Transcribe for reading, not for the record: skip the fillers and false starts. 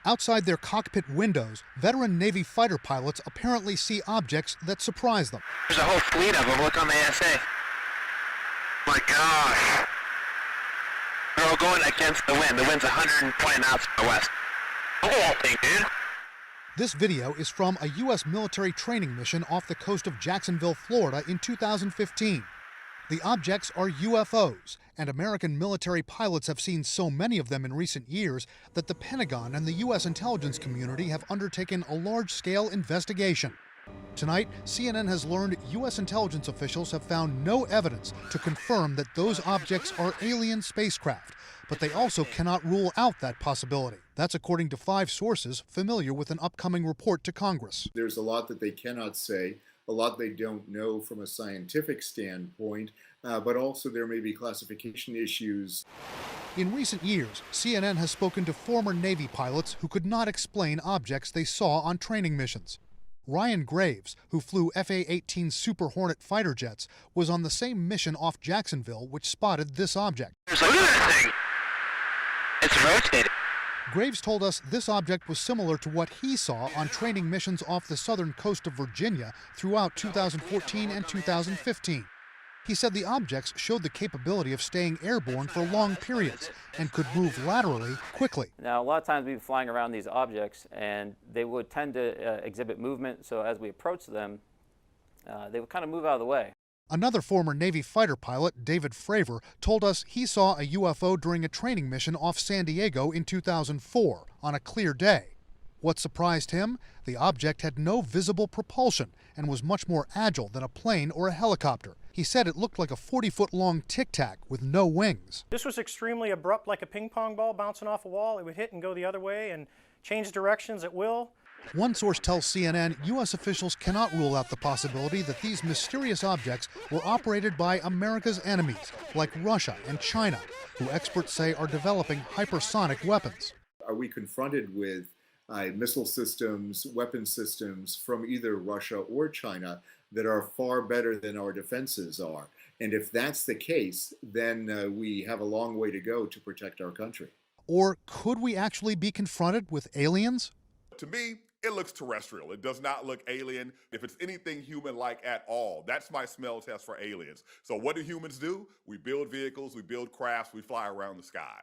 Outside their cockpit windows, veteran Navy fighter pilots apparently see objects that surprise them. There's a whole fleet of them. Look on the ASA. My gosh. They're all going against the wind. The wind's 120 knots from the west. Look at that thing, dude. This video is from a U.S. military training mission off the coast of Jacksonville, Florida in 2015. The objects are UFOs, and American military pilots have seen so many of them in recent years that the Pentagon and the U.S. intelligence community have undertaken a large-scale investigation. Tonight, CNN has learned U.S. intelligence officials have found no evidence to confirm that those objects are alien spacecraft, but they also cannot rule out that possibility. That's according to 5 sources familiar with an upcoming report to Congress. There's a lot that they cannot say, a lot they don't know from a scientific standpoint, but also there may be classification issues. In recent years, CNN has spoken to former Navy pilots who could not explain objects they saw on training missions. Ryan Graves, who flew FA-18 Super Hornet fighter jets, was on the same mission off Jacksonville which spotted this object. Look at that thing. It's rotating. Graves told us this object was similar to what he saw on training missions off the southern coast of Virginia throughout 2014 and 2015. He said the objects showed the capability of staying airborne for long periods and could move laterally quickly. Now, a lot of times we'd be flying around these objects and they would tend to exhibit movement, so as we approach them, they would kind of move out of the way. Another former Navy fighter pilot, David Fravor, told us he saw a UFO during a training mission off San Diego in 2004 on a clear day. What surprised him? The object had no visible propulsion and was much more agile than a plane or a helicopter. He said it looked like a 40-foot-long tic-tac with no wings. This was extremely abrupt, like a ping pong ball bouncing off a wall. It would hit and go the other way and change directions at will. One source tells CNN U.S. officials cannot rule out the possibility that these mysterious objects were operated by America's enemies, like Russia and China, who experts say are developing hypersonic weapons. Are we confronted with missile systems, weapon systems from either Russia or China that are far better than our defenses are? And if that's the case, then we have a long way to go to protect our country. Or could we actually be confronted with aliens? To me, it looks terrestrial. It does not look alien. If it's anything human-like at all, that's my smell test for aliens. So what do humans do? We build vehicles, we build crafts, we fly around the sky.